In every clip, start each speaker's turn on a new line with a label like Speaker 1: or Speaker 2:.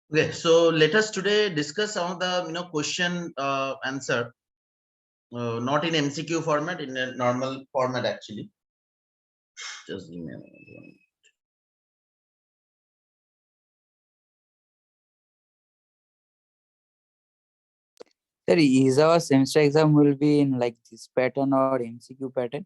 Speaker 1: Okay, so let us today discuss some of the question answer, not in MCQ format, in a normal format actually. Just give me a moment.
Speaker 2: Sir, is our semester exam will be in like this pattern or MCQ pattern?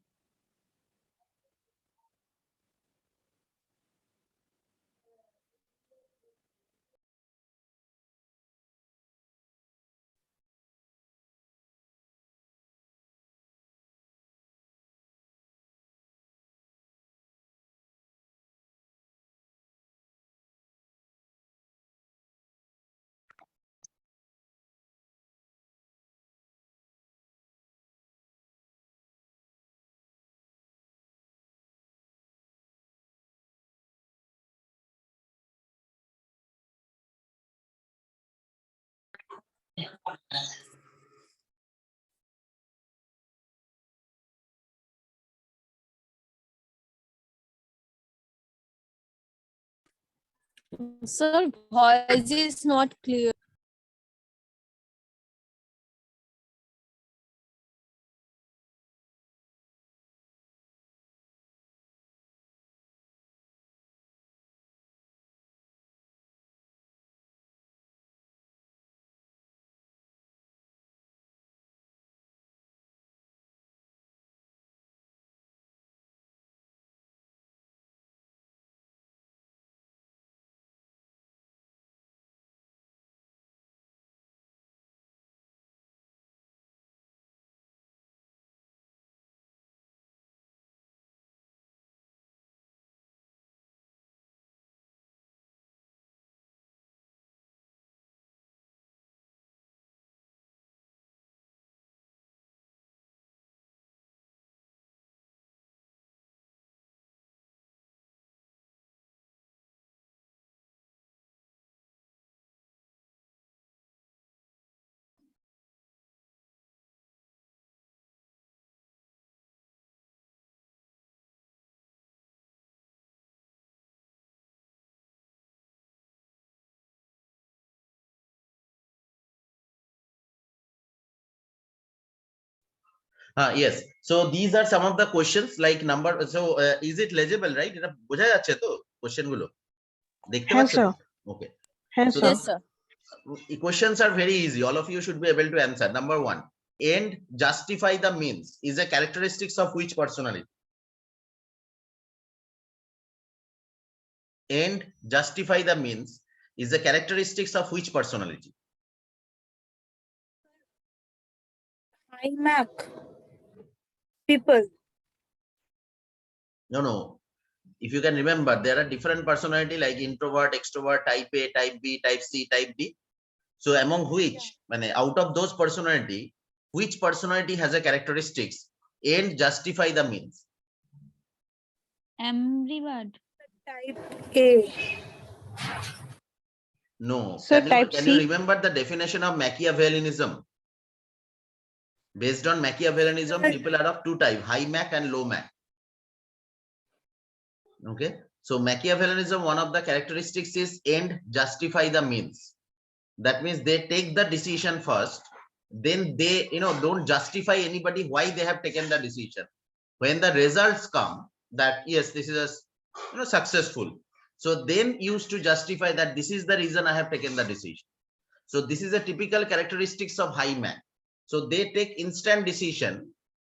Speaker 3: Sir, voice is not clear.
Speaker 1: Yes, so these are some of the questions like number. So is it legible, right? এটা বোঝা যাচ্ছে তো question গুলো দেখতে
Speaker 4: হ্যাঁ
Speaker 1: পাচ্ছ?
Speaker 4: Sir
Speaker 1: Okay,
Speaker 4: হ্যাঁ
Speaker 1: so
Speaker 4: sir
Speaker 3: Yes, sir.
Speaker 1: the questions are very easy. All of you should be able to answer. Number one, end justify the means is a characteristics of which personality? End justify the means is the characteristics of which personality?
Speaker 4: iMac people.
Speaker 1: No, if you can remember, there are different personality like introvert, extrovert, type A, type B, type C, type D. So among which, out of those personality, which personality has a characteristics and justify the means?
Speaker 3: Ambivert.
Speaker 4: Type A.
Speaker 1: No.
Speaker 4: So
Speaker 1: Can
Speaker 4: type
Speaker 1: you
Speaker 4: C.
Speaker 1: remember the definition of Machiavellianism? Based on Machiavellianism, people are of two types, high Mac and low Mac. Okay, so Machiavellianism, one of the characteristics is end justify the means. That means they take the decision first, then they don't justify anybody why they have taken the decision. When the results come that yes, this is a successful, so then used to justify that this is the reason I have taken the decision. So this is a typical characteristics of high man. So they take instant decision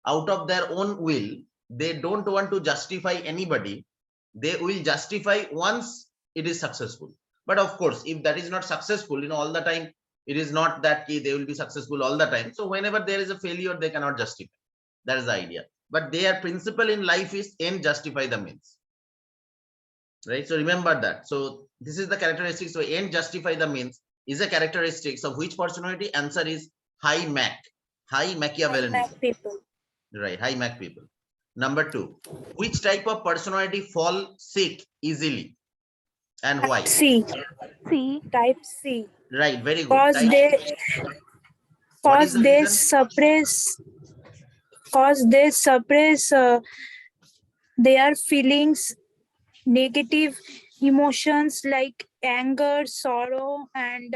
Speaker 1: out of their own will. They don't want to justify anybody. They will justify once it is successful. But of course, if that is not successful, all the time, it is not that they will be successful all the time. So whenever there is a failure, they cannot justify. That is the idea. But their principle in life is end justify the means. Right? So remember that. So this is the characteristics. So end justify the means is a characteristics of which personality? Answer is high Mac, high Machiavellianism.
Speaker 4: People.
Speaker 1: Right, high Mac people. Number two, which type of personality fall sick easily and why?
Speaker 4: C. Type C.
Speaker 1: Right, very good.
Speaker 4: Cause
Speaker 1: Type
Speaker 4: they
Speaker 1: C. What is the reason?
Speaker 4: suppress their feelings, negative emotions like anger, sorrow, and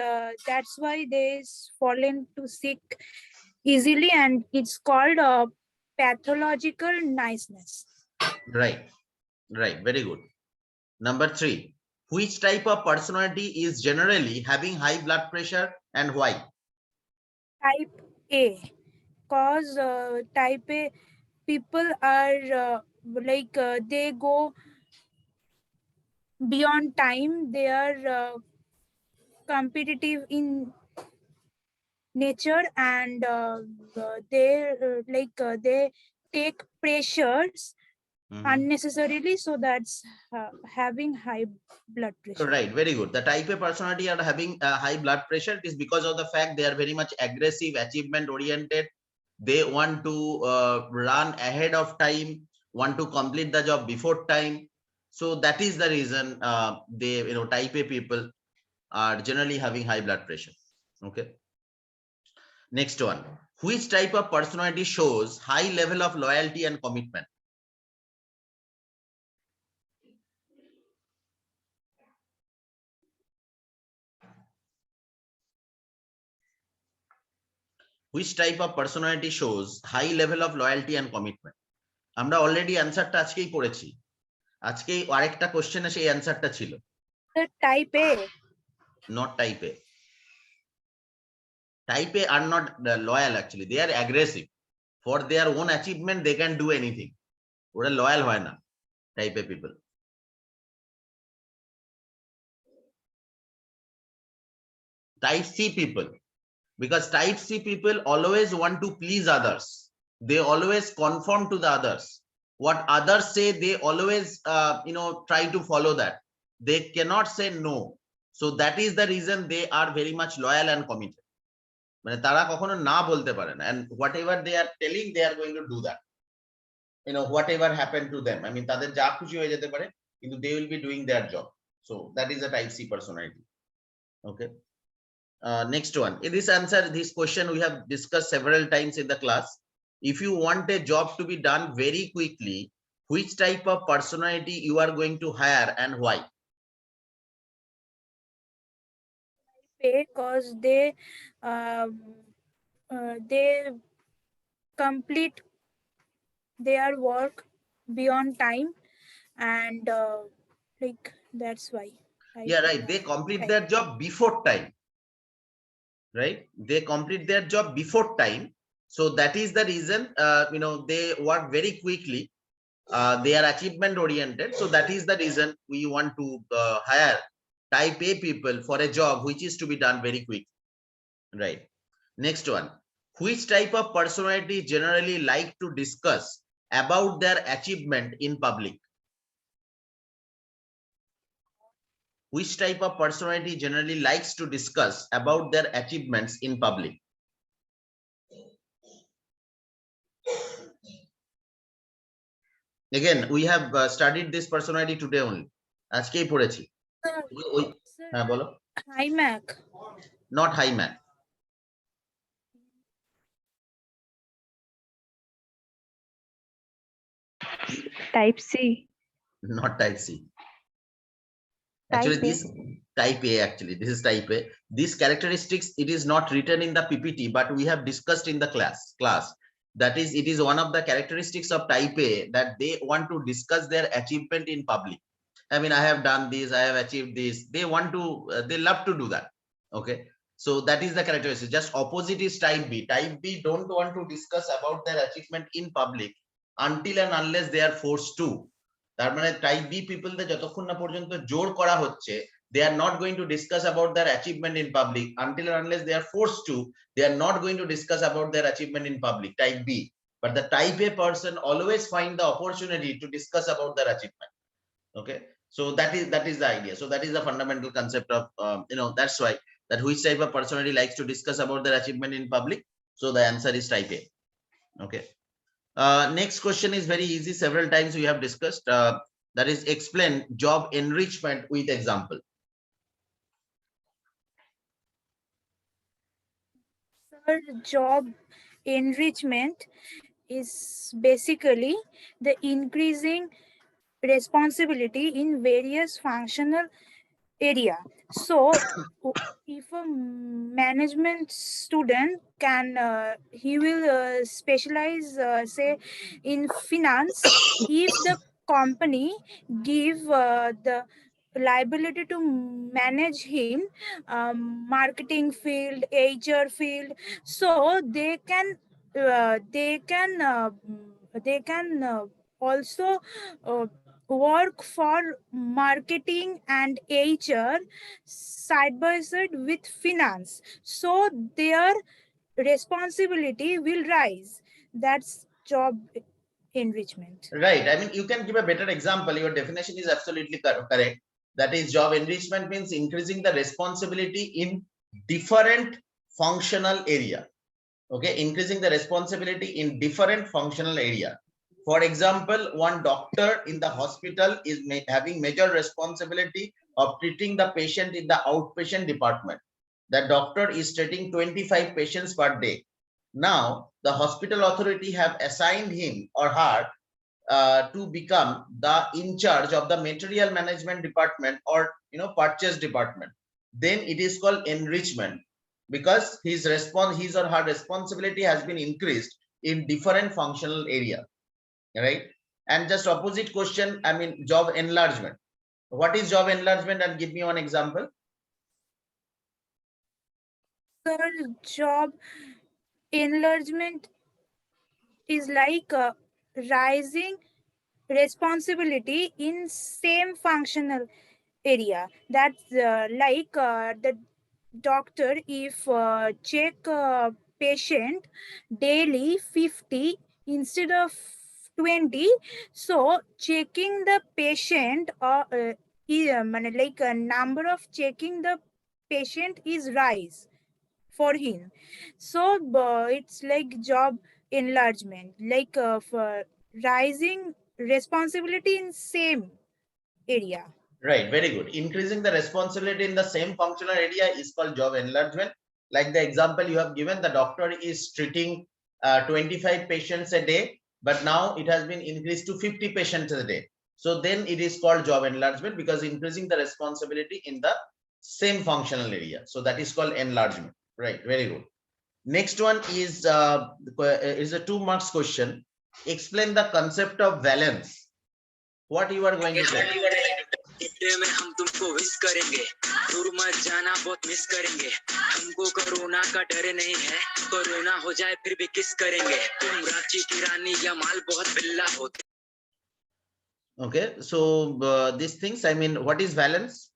Speaker 4: that's why they fallen to sick easily, and it's called pathological niceness.
Speaker 1: Right, right, very good. Number 3, which type of personality is generally having high blood pressure and why?
Speaker 4: Type A, cause type A people are they go beyond time. They are competitive in nature, and they take pressures
Speaker 1: Mhm.
Speaker 4: unnecessarily, so that's having high blood pressure.
Speaker 1: Right, very good. The type A personality are having high blood pressure. It is because of the fact they are very much aggressive, achievement oriented. They want to run ahead of time, want to complete the job before time. So that is the reason they, type A people are generally having high blood pressure. Okay. Next one. Which type of personality shows high level of loyalty and commitment? Which type of personality shows high level of loyalty and commitment? আমরা already অ্যানসারটা আজকেই পড়েছি, আজকেই আরেকটা কোশ্চেনে সেই অ্যানসারটা ছিল।
Speaker 4: The type A,
Speaker 1: Not type A. Type A are not loyal actually. They are aggressive. For their own achievement, they can do anything. ওরা loyal হয় না, type A people. Type C people. Because type C people always want to please others. They always conform to the others. What others say, they always try to follow that. They cannot say no. So that is the reason they are very much loyal and committed. মানে তারা কখনো না বলতে পারে না, and whatever they are telling, they are going to do that. Whatever happened to them, I mean তাদের যা খুশি হয়ে যেতে পারে, কিন্তু they will be doing their job. So that is a type C personality. Okay. Next one. In this question we have discussed several times in the class. If you want a job to be done very quickly, which type of personality you are going to hire and why?
Speaker 4: because they complete their work beyond time, and that's why.
Speaker 1: Yeah, right. They complete their job before time. Right, they complete their job before time. So that is the reason they work very quickly. They are achievement oriented. So that is the reason we want to hire type A people for a job which is to be done very quick. Right. Next one. Which type of personality generally like to discuss about their achievement in public? Which type of personality generally likes to discuss about their achievements in public? Again, we have studied this personality today only. আজকেই পড়েছি। হ্যাঁ বলো।
Speaker 4: High Mac.
Speaker 1: Not high Mac.
Speaker 5: Type C.
Speaker 1: Not type C. Actually,
Speaker 5: Type A.
Speaker 1: this type A, actually, this is type A. These characteristics, it is not written in the PPT, but we have discussed in the class. That is, it is one of the characteristics of type A that they want to discuss their achievement in public. I mean, I have done this, I have achieved this. They want to, they love to do that. Okay. So that is the characteristic. Just opposite is type B. Type B don't want to discuss about their achievement in public until and unless they are forced to. তার মানে type B পিপলদের যতক্ষণ না পর্যন্ত জোর করা হচ্ছে, they are not going to discuss about their achievement in public until and unless they are forced to. They are not going to discuss about their achievement in public, type B. But the type A person always find the opportunity to discuss about their achievement. Okay, so that is the idea. So that is the fundamental concept of that's why that which type of personality likes to discuss about their achievement in public. So the answer is type A. Okay. Next question is very easy. Several times we have discussed. That is, explain job enrichment with example.
Speaker 4: Sir, job enrichment is basically the increasing responsibility in various functional area. So if a management student can he will specialize say in finance. If the company give the liability to manage him, marketing field, HR field, so they can also uh, work for marketing and HR side by side with finance. So their responsibility will rise. That's job enrichment.
Speaker 1: Right. I mean, you can give a better example. Your definition is absolutely correct. That is, job enrichment means increasing the responsibility in different functional area. Okay, increasing the responsibility in different functional area. For example, one doctor in the hospital is having major responsibility of treating the patient in the outpatient department. The doctor is treating 25 patients per day. Now, the hospital authority have assigned him or her to become the in charge of the material management department or purchase department. Then it is called enrichment, because his or her responsibility has been increased in different functional area, right? And just opposite question, I mean, job enlargement. What is job enlargement? And give me one example.
Speaker 4: Sir, job enlargement is like rising responsibility in same functional area. That's like the doctor if check patient daily 50 instead of 20, so checking the patient like a number of checking the patient is rise for him. So it's like job enlargement, like for rising responsibility in same area.
Speaker 1: Right, very good. Increasing the responsibility in the same functional area is called job enlargement. Like the example you have given, the doctor is treating 25 patients a day, but now it has been increased to 50 patients a day. So then it is called job enlargement, because increasing the responsibility in the same functional area. So that is called enlargement. Right, very good. Next one is a 2 marks question. Explain the concept of valence. What you are going to tell?
Speaker 6: में हम तुमको wish करेंगे, दूर मत जाना, बहुत miss करेंगे, हमको कोरोना का डर नहीं है, कोरोना हो जाए फिर भी किस करेंगे, तुम रांची की रानी या माल बहुत बिल्ला होते.
Speaker 1: Okay, so these things, I mean, what is valence?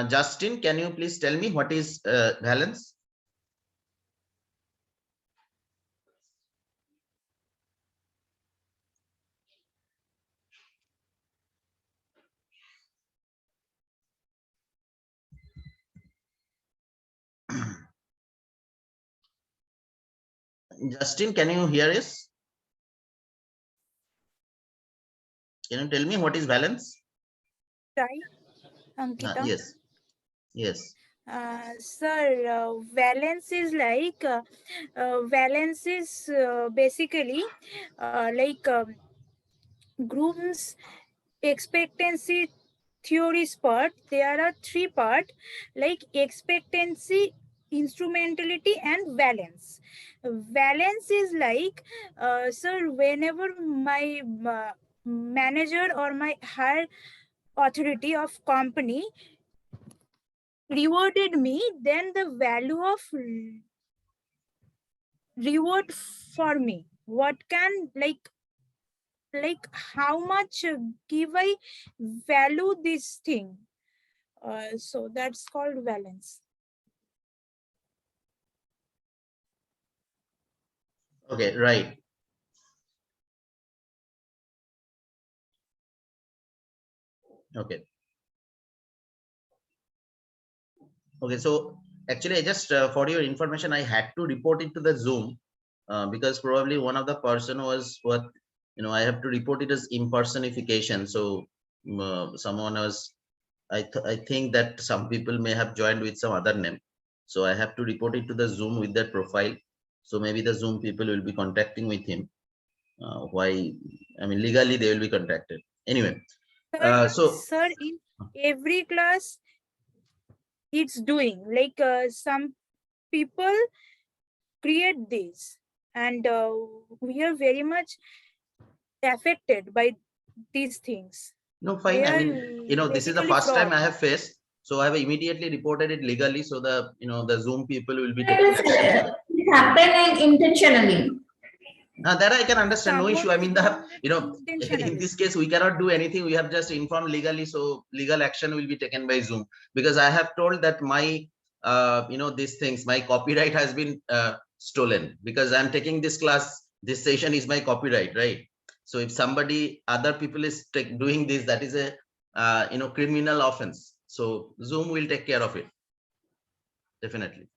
Speaker 1: Justin, can you please tell me what is valence? Justin, can you hear us? Can you tell me what is valence?
Speaker 4: Right, Ankita?
Speaker 1: Yes, yes.
Speaker 4: Sir, valence is like valence is basically like groups expectancy theories part. There are three part, like expectancy, instrumentality, and valence. Valence is like sir, whenever my manager or my higher authority of company rewarded me, then the value of reward for me, what can like how much give I value this thing, so that's called valence.
Speaker 1: Okay, right. Okay. Okay, so actually, I just for your information, I had to report it to the Zoom because probably one of the person was what I have to report it as impersonification. So someone was, I think that some people may have joined with some other name. So I have to report it to the Zoom with that profile. So maybe the Zoom people will be contacting with him. Why? I mean, legally they will be contacted. Anyway, So
Speaker 4: Sir, in every class, it's doing like some people create this, and we are very much affected by these things.
Speaker 1: no,
Speaker 4: They
Speaker 1: fine. I
Speaker 4: are
Speaker 1: mean, this is the
Speaker 4: basically
Speaker 1: first time
Speaker 4: fraud.
Speaker 1: I have faced. So I have immediately reported it legally. So the Zoom people will be
Speaker 7: It
Speaker 1: taking
Speaker 7: is,
Speaker 1: action.
Speaker 7: it happened intentionally.
Speaker 1: That I can understand, no issue.
Speaker 4: Someone
Speaker 1: I
Speaker 4: is
Speaker 1: mean,
Speaker 4: doing that
Speaker 1: in
Speaker 4: intentionally.
Speaker 1: this case, we cannot do anything. We have just informed legally, so legal action will be taken by Zoom, because I have told that my, these things, my copyright has been stolen, because I'm taking this class. This session is my copyright, right? So if somebody, other people is doing this, that is a, criminal offense. So Zoom will take care of it, definitely.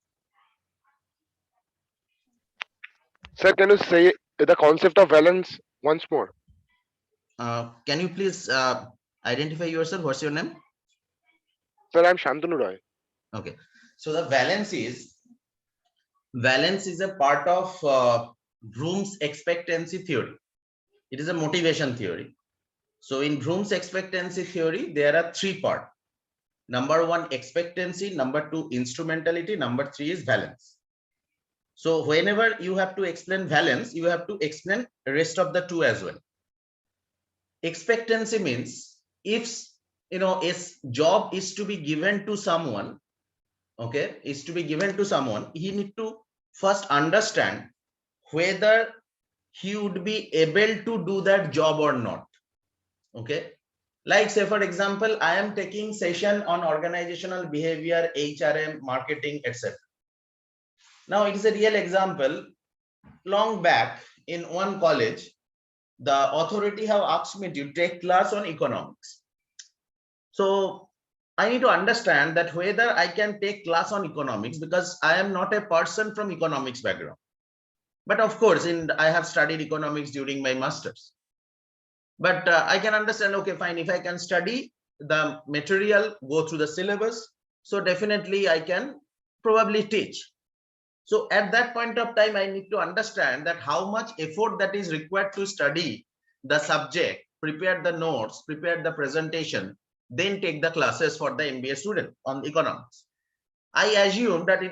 Speaker 8: Sir, can you say the concept of valence once more?
Speaker 1: Can you please identify yourself? What's your name?
Speaker 8: Sir, I'm Shantanu Roy.
Speaker 1: Okay, so the valence is a part of Bloom's expectancy theory. It is a motivation theory. So in Bloom's expectancy theory, there are three parts. Number one, expectancy. Number two, instrumentality. Number three is valence. So whenever you have to explain valence, you have to explain the rest of the two as well. Expectancy means if a job is to be given to someone, okay, is to be given to someone, he need to first understand whether he would be able to do that job or not. Okay, like say for example, I am taking session on organizational behavior, HRM, marketing, etc. Now it is a real example. Long back in one college, the authority have asked me to take class on economics. So I need to understand that whether I can take class on economics, because I am not a person from economics background. But of course, I have studied economics during my masters. But I can understand, okay, fine, if I can study the material, go through the syllabus, so definitely I can probably teach. So at that point of time, I need to understand that how much effort that is required to study the subject, prepare the notes, prepare the presentation, then take the classes for the MBA student on economics. I assume that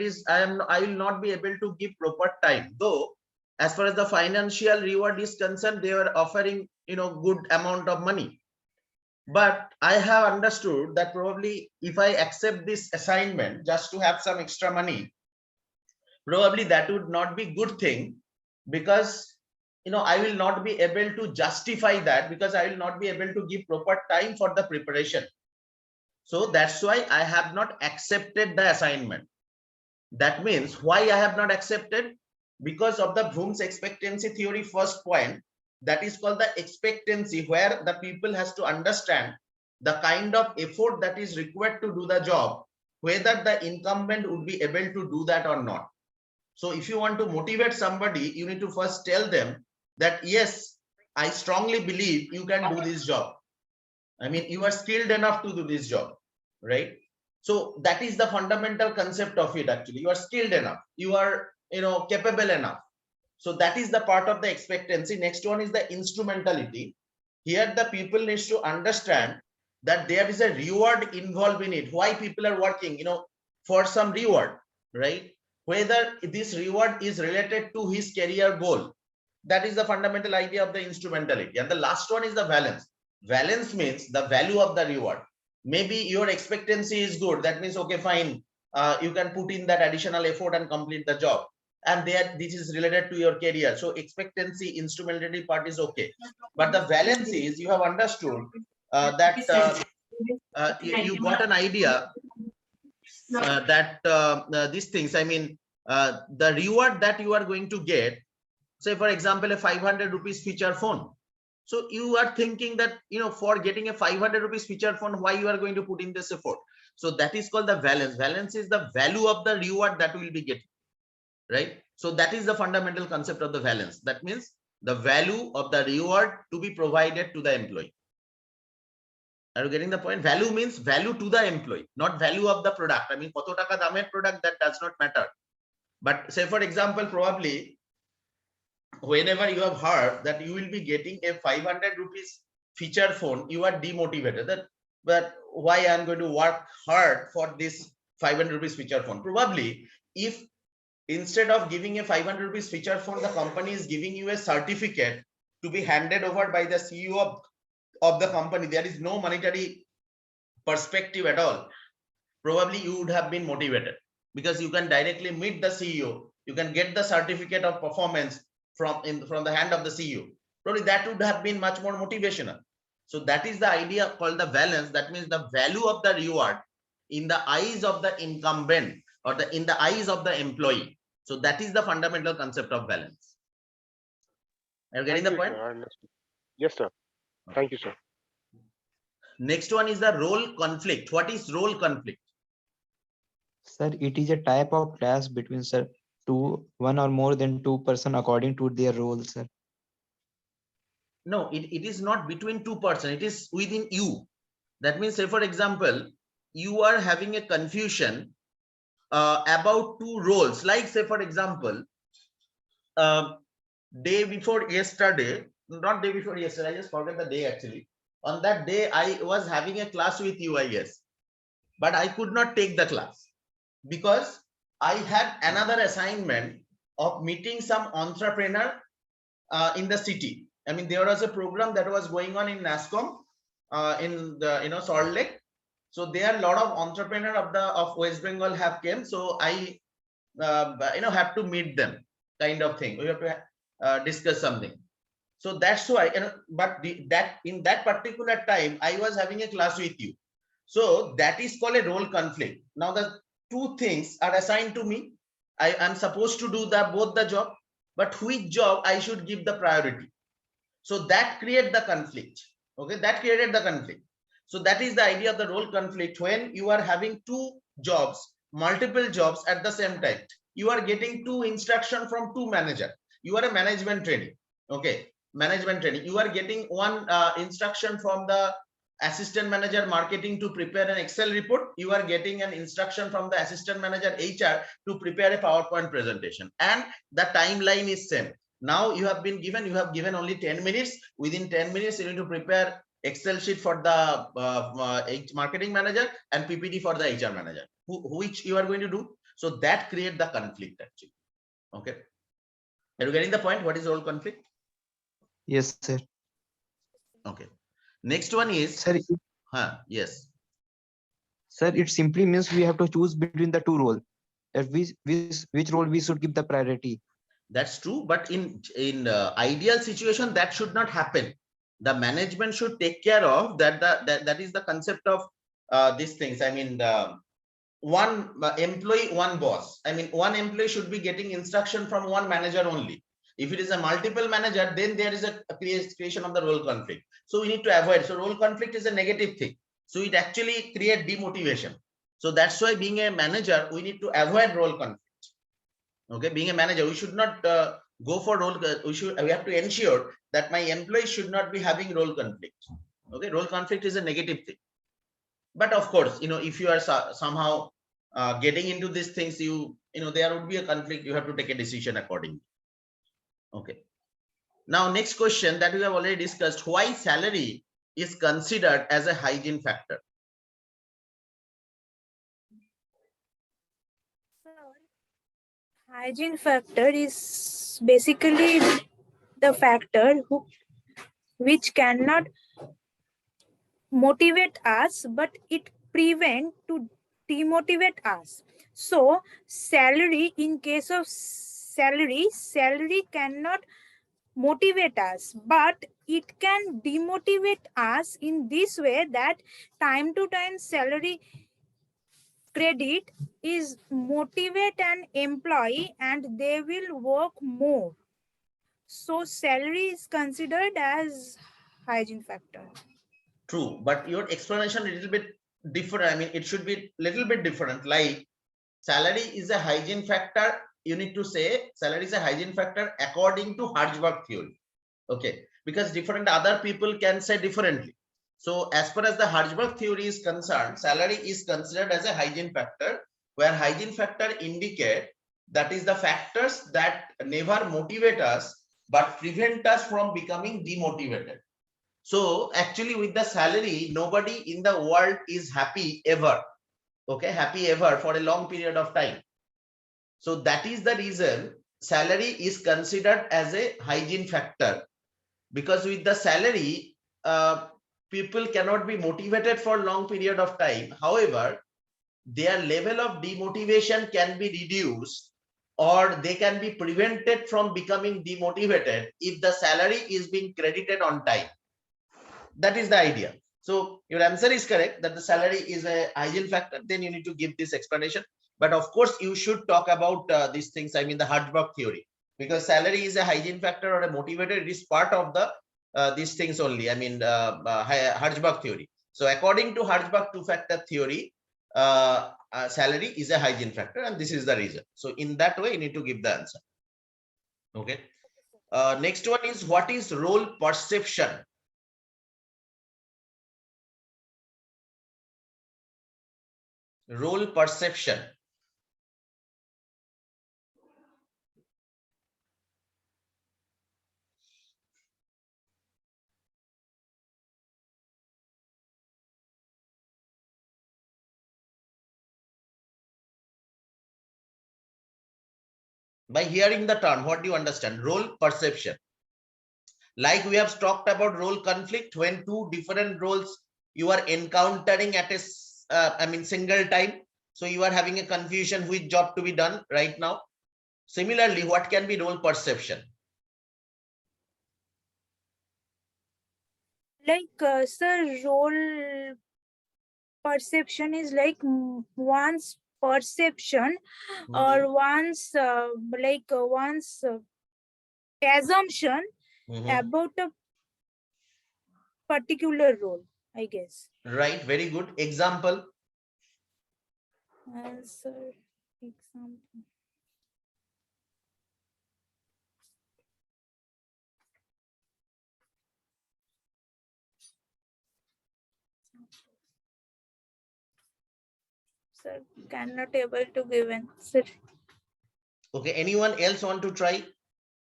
Speaker 1: I will not be able to give proper time, though as far as the financial reward is concerned, they were offering good amount of money. But I have understood that probably if I accept this assignment just to have some extra money, probably that would not be good thing, because I will not be able to justify that, because I will not be able to give proper time for the preparation. So that's why I have not accepted the assignment. That means why I have not accepted, because of the Bloom's expectancy theory first point, that is called the expectancy, where the people has to understand the kind of effort that is required to do the job, whether the incumbent would be able to do that or not. So if you want to motivate somebody, you need to first tell them that, yes, I strongly believe you can do this job. I mean, you are skilled enough to do this job, right? So that is the fundamental concept of it. Actually, you are skilled enough, you are capable enough. So that is the part of the expectancy. Next one is the instrumentality. Here the people needs to understand that there is a reward involved in it. Why people are working, for some reward, right? Whether this reward is related to his career goal. That is the fundamental idea of the instrumentality. And the last one is the valence. Valence means the value of the reward. Maybe your expectancy is good. That means, okay, fine. You can put in that additional effort and complete the job. And this is related to your career. So expectancy, instrumentality part is okay. But the valence is, you have understood that you got an idea that these things, I mean, the reward that you are going to get, say for example, a 500 rupees feature phone. So you are thinking that, for getting a 500 rupees feature phone, why you are going to put in this effort? So that is called the valence. Valence is the value of the reward that we will be getting, right? So that is the fundamental concept of the valence. That means the value of the reward to be provided to the employee. Are you getting the point? Value means value to the employee, not value of the product. I mean, koto taka damer product, that does not matter. But say for example, probably whenever you have heard that you will be getting a 500 rupees feature phone, you are demotivated. But why I'm going to work hard for this 500 rupees feature phone? Probably if instead of giving a 500 rupees feature phone, the company is giving you a certificate to be handed over by the CEO of the company, there is no monetary perspective at all. Probably you would have been motivated because you can directly meet the CEO. You can get the certificate of performance from the hand of the CEO. Probably that would have been much more motivational. So that is the idea called the balance. That means the value of the reward in the eyes of the incumbent or in the eyes of the employee. So that is the fundamental concept of balance. Are you getting the point?
Speaker 8: Sir, I understood. Yes, sir. Thank you, sir.
Speaker 1: Next one is the role conflict. What is role conflict?
Speaker 9: Sir, it is a type of clash between one or more than two person according to their roles, sir.
Speaker 1: No, it is not between two persons. It is within you. That means, say for example, you are having a confusion about two roles. Like say for example, day before yesterday, not day before yesterday, I just forgot the day actually. On that day, I was having a class with you, I guess, but I could not take the class because I had another assignment of meeting some entrepreneur in the city. I mean, there was a program that was going on in NASCOM in the Salt Lake. So there are a lot of entrepreneur of West Bengal have came. So I have to meet them, kind of thing. We have to discuss something. So that's why, but in that particular time, I was having a class with you. So that is called a role conflict. Now the two things are assigned to me. I am supposed to do both the job, but which job I should give the priority. So that created the conflict. Okay, that created the conflict. So that is the idea of the role conflict. When you are having two jobs, multiple jobs at the same time, you are getting two instruction from two manager. You are a management trainee. Okay, management training. You are getting one instruction from the assistant manager marketing to prepare an Excel report. You are getting an instruction from the assistant manager HR to prepare a PowerPoint presentation, and the timeline is same. Now you have given only 10 minutes. Within 10 minutes, you need to prepare Excel sheet for the marketing manager and PPT for the HR manager, which you are going to do. So that create the conflict actually. Okay. Are you getting the point? What is role conflict?
Speaker 9: Yes, sir.
Speaker 1: Okay. Next one is,
Speaker 9: Sir,
Speaker 1: yes.
Speaker 9: Sir, it simply means we have to choose between the two roles. Which role we should give the priority.
Speaker 1: That's true, but in ideal situation that should not happen. The management should take care of that. That is the concept of these things. I mean, one employee, one boss. I mean, one employee should be getting instruction from one manager only. If it is a multiple manager, then there is a creation of the role conflict. So we need to avoid. So role conflict is a negative thing. So it actually creates demotivation. So that's why being a manager, we need to avoid role conflict. Okay, being a manager, we should not go for role. We have to ensure that my employees should not be having role conflict. Okay, role conflict is a negative thing. But of course, if you are somehow getting into these things, there would be a conflict. You have to take a decision accordingly. Okay. Now, next question that we have already discussed: why salary is considered as a hygiene factor?
Speaker 4: Hygiene factor is basically the factor which cannot motivate us, but it prevent to demotivate us. So salary, in case of salary cannot motivate us, but it can demotivate us in this way that time to time salary credit is motivate an employee and they will work more. So salary is considered as hygiene factor.
Speaker 1: True, but your explanation a little bit different. I mean, it should be a little bit different. Like salary is a hygiene factor. You need to say salary is a hygiene factor according to Hertzberg theory. Okay, because different other people can say differently. So as far as the Hertzberg theory is concerned, salary is considered as a hygiene factor, where hygiene factor indicate that is the factors that never motivate us but prevent us from becoming demotivated. So actually with the salary, nobody in the world is happy ever. Okay, happy ever for a long period of time. So that is the reason salary is considered as a hygiene factor, because with the salary, people cannot be motivated for long period of time. However, their level of demotivation can be reduced, or they can be prevented from becoming demotivated if the salary is being credited on time. That is the idea. So your answer is correct that the salary is a hygiene factor. Then you need to give this explanation. But of course, you should talk about these things. I mean, the Hertzberg theory, because salary is a hygiene factor or a motivator. It is part of the these things only. I mean, Hertzberg theory. So according to Hertzberg two-factor theory, salary is a hygiene factor, and this is the reason. So in that way, you need to give the answer. Okay. Next one is, what is role perception? Role perception. By hearing the term, what do you understand? Role perception. Like we have talked about role conflict, when two different roles you are encountering at a single time. So you are having a confusion which job to be done right now. Similarly, what can be role perception?
Speaker 4: Like, sir, role perception is like one's perception or one's one's assumption about a particular role, I guess.
Speaker 1: Right, very good. Example.
Speaker 4: Sir, example. Sir, cannot able to give answer.
Speaker 1: Okay, anyone else want to try?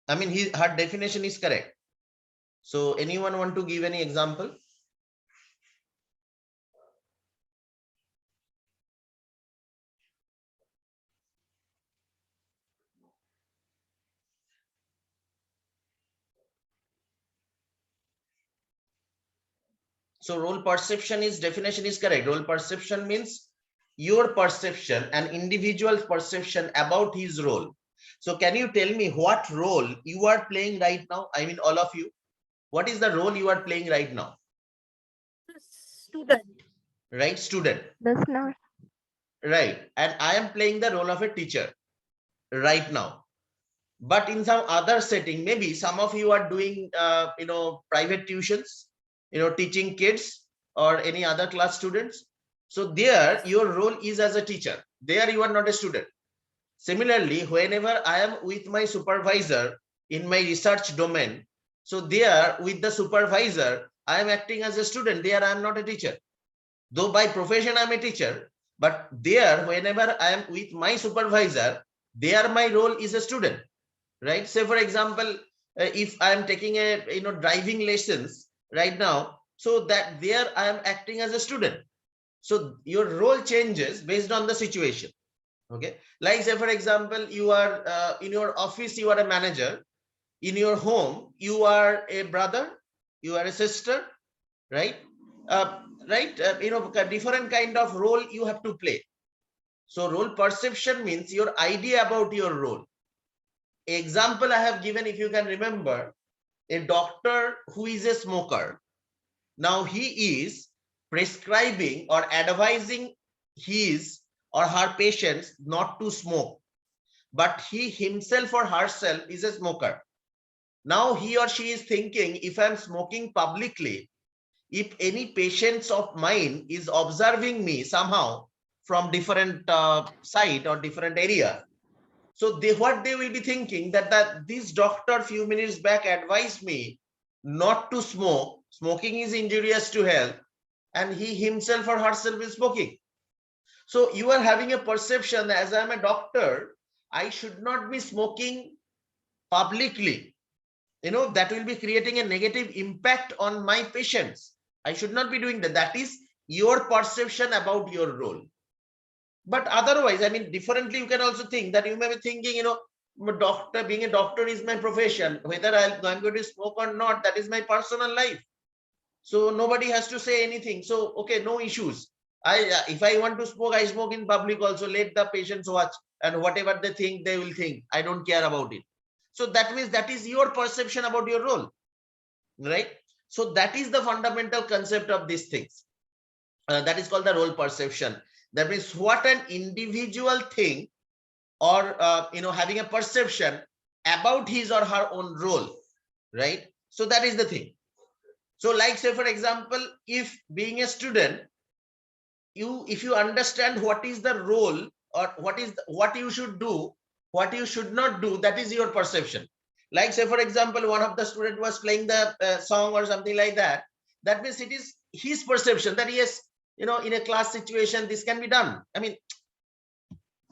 Speaker 1: I mean, her definition is correct. So anyone want to give any example? So role perception is, definition is correct. Role perception means your perception, an individual's perception about his role. So can you tell me what role you are playing right now? I mean, all of you, what is the role you are playing right now?
Speaker 4: Student.
Speaker 1: Right, student.
Speaker 5: Does not.
Speaker 1: Right, and I am playing the role of a teacher right now. But in some other setting, maybe some of you are doing, private tuitions, teaching kids or any other class students. So there your role is as a teacher. There you are not a student. Similarly, whenever I am with my supervisor in my research domain, so there with the supervisor, I am acting as a student. There I am not a teacher. Though by profession I am a teacher, but there whenever I am with my supervisor, there my role is a student. Right? Say for example, if I am taking a driving lessons right now, so that there I am acting as a student. So your role changes based on the situation. Okay, like say for example, you are in your office, you are a manager. In your home, you are a brother, you are a sister, right? Different kind of role you have to play. So role perception means your idea about your role. Example I have given, if you can remember, a doctor who is a smoker. Now he is prescribing or advising his or her patients not to smoke, but he himself or herself is a smoker. Now he or she is thinking, if I'm smoking publicly, if any patients of mine is observing me somehow from different side or different area, so what they will be thinking that this doctor few minutes back advised me not to smoke. Smoking is injurious to health, and he himself or herself is smoking. So you are having a perception, as I'm a doctor, I should not be smoking publicly. that will be creating a negative impact on my patients. I should not be doing that. That is your perception about your role. But otherwise, I mean, differently, you can also think that you may be thinking, doctor, being a doctor is my profession. Whether I'm going to smoke or not, that is my personal life. So nobody has to say anything. So, okay, no issues. If I want to smoke, I smoke in public also. Let the patients watch, and whatever they think, they will think. I don't care about it. So that means that is your perception about your role, right? So that is the fundamental concept of these things. That is called the role perception. That means what an individual thing or having a perception about his or her own role, right? So that is the thing. So like, say for example, if being a student, if you understand what is the role or what you should do, what you should not do, that is your perception. Like, say for example, one of the student was playing the song or something like that. That means it is his perception that yes, in a class situation, this can be done. I mean,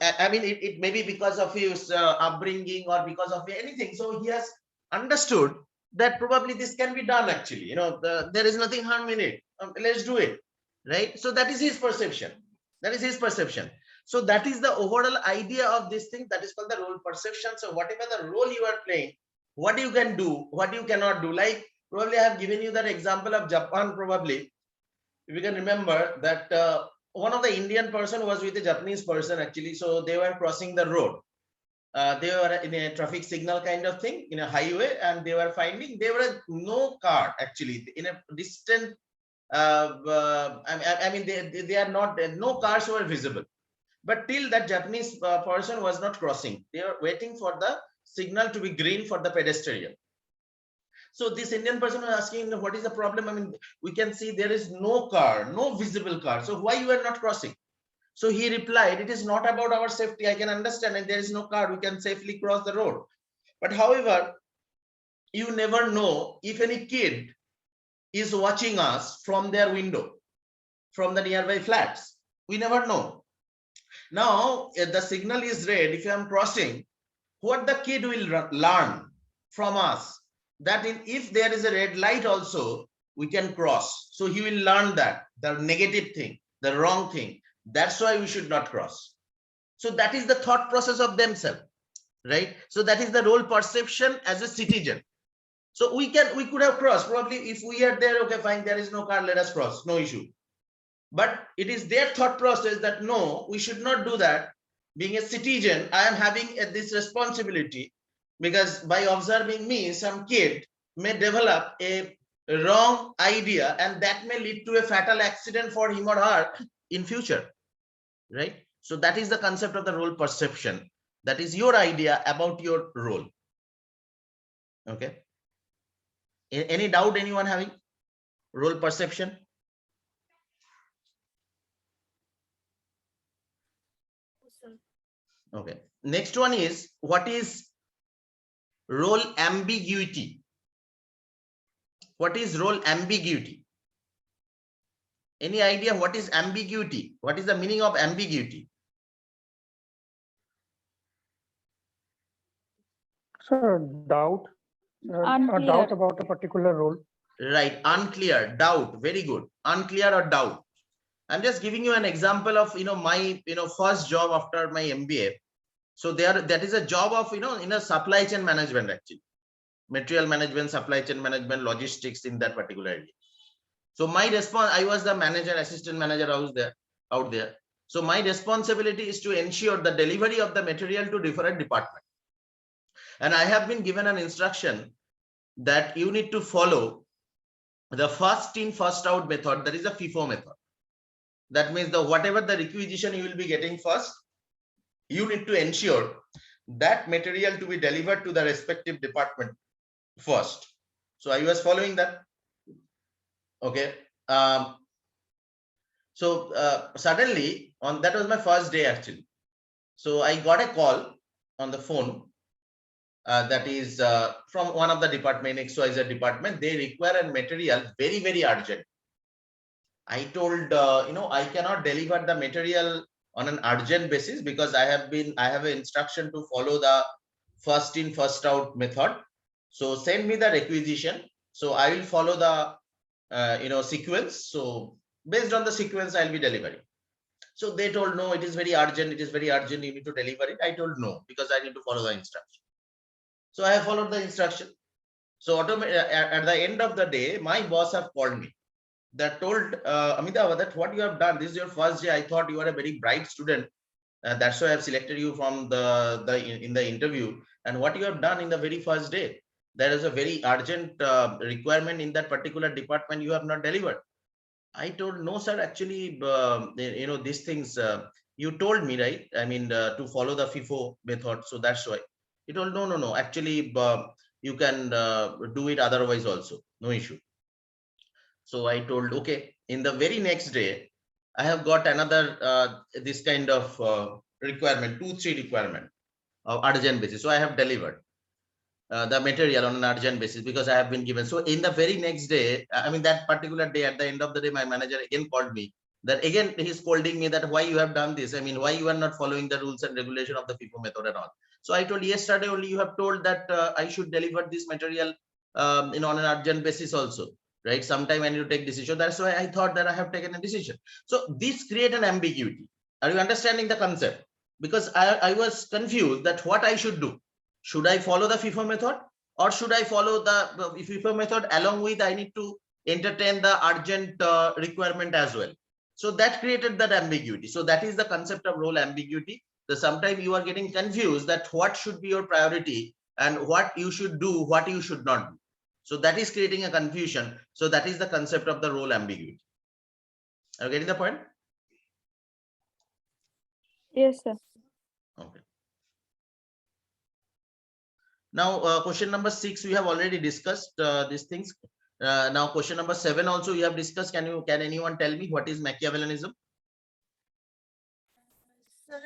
Speaker 1: it may be because of his upbringing or because of anything. So he has understood that probably this can be done actually. There is nothing harm in it. Let's do it, right? So that is his perception. That is his perception. So that is the overall idea of this thing. That is called the role perception. So whatever the role you are playing, what you can do, what you cannot do. Like probably I have given you that example of Japan. Probably if you can remember that one of the Indian person was with a Japanese person actually. So they were crossing the road. They were in a traffic signal kind of thing in a highway, and they were finding there were no car actually in a distant. I mean, they are not, no cars were visible. But till that Japanese person was not crossing, they were waiting for the signal to be green for the pedestrian. So this Indian person was asking, what is the problem? I mean, we can see there is no car, no visible car. So why you are not crossing? So he replied, it is not about our safety. I can understand, and there is no car, we can safely cross the road. But however, you never know if any kid is watching us from their window, from the nearby flats. We never know. Now, if the signal is red, if I am crossing, what the kid will learn from us, that if there is a red light also, we can cross. So he will learn that, the negative thing, the wrong thing. That's why we should not cross. So that is the thought process of themselves, right? So that is the role perception as a citizen. So we could have crossed. Probably if we are there, okay, fine, there is no car, let us cross, no issue. But it is their thought process that no, we should not do that. Being a citizen, I am having this responsibility, because by observing me, some kid may develop a wrong idea, and that may lead to a fatal accident for him or her in future, right? So that is the concept of the role perception. That is your idea about your role. Okay. Any doubt anyone having? Role perception? Okay. Next one is, what is role ambiguity? What is role ambiguity? Any idea what is ambiguity? What is the meaning of ambiguity?
Speaker 10: Sir, doubt. A doubt about a particular role.
Speaker 1: Right, unclear, doubt. Very good. Unclear or doubt. I'm just giving you an example of my first job after my MBA. So that is a job of in a supply chain management actually, material management, supply chain management, logistics in that particular area. So my response, I was the manager, assistant manager out there. So my responsibility is to ensure the delivery of the material to different departments. And I have been given an instruction that you need to follow the first in, first out method. That is a FIFO method. That means whatever the requisition you will be getting first, you need to ensure that material to be delivered to the respective department first. So I was following that. Okay. Suddenly that was my first day actually. So I got a call on the phone that is from one of the department, XYZ department. They require a material very, very urgent. I told, I cannot deliver the material on an urgent basis because I have an instruction to follow the first in, first out method. So send me the requisition. So I will follow the sequence. So based on the sequence, I'll be delivering. So they told, no, it is very urgent. It is very urgent. You need to deliver it. I told no, because I need to follow the instruction. So I have followed the instruction. So at the end of the day, my boss have called me. That told Amitabha that what you have done. This is your first day. I thought you are a very bright student. That's why I've selected you from in the interview. And what you have done in the very first day, there is a very urgent requirement in that particular department. You have not delivered. I told no, sir. Actually, these things you told me, right? I mean, to follow the FIFO method. So that's why. He told no. Actually, you can do it otherwise also. No issue. So I told okay. In the very next day, I have got another this kind of requirement, 2-3 requirement of urgent basis. So I have delivered the material on an urgent basis because I have been given. So in the very next day, I mean that particular day, at the end of the day, my manager again called me. That again he's scolding me that why you have done this. I mean, why you are not following the rules and regulation of the FIFO method and all. So I told yesterday only you have told that I should deliver this material on an urgent basis also. Right? Sometime I need to take decision. That's why I thought that I have taken a decision. So this create an ambiguity. Are you understanding the concept? Because I was confused that what I should do. Should I follow the FIFO method or should I follow the FIFO method along with I need to entertain the urgent requirement as well. So that created that ambiguity. So that is the concept of role ambiguity. So sometimes you are getting confused that what should be your priority and what you should do, what you should not do. So that is creating a confusion. So that is the concept of the role ambiguity. Are you getting the point?
Speaker 5: Yes, sir.
Speaker 1: Okay. Now, question number 6, we have already discussed these things. Now, question number 7 also we have discussed. Can anyone tell me what is Machiavellianism?
Speaker 4: Sir,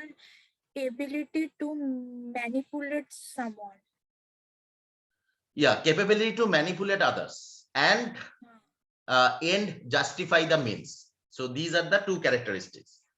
Speaker 4: ability to manipulate someone.
Speaker 1: Yeah, capability to manipulate others and justify the means. So these are the two characteristics.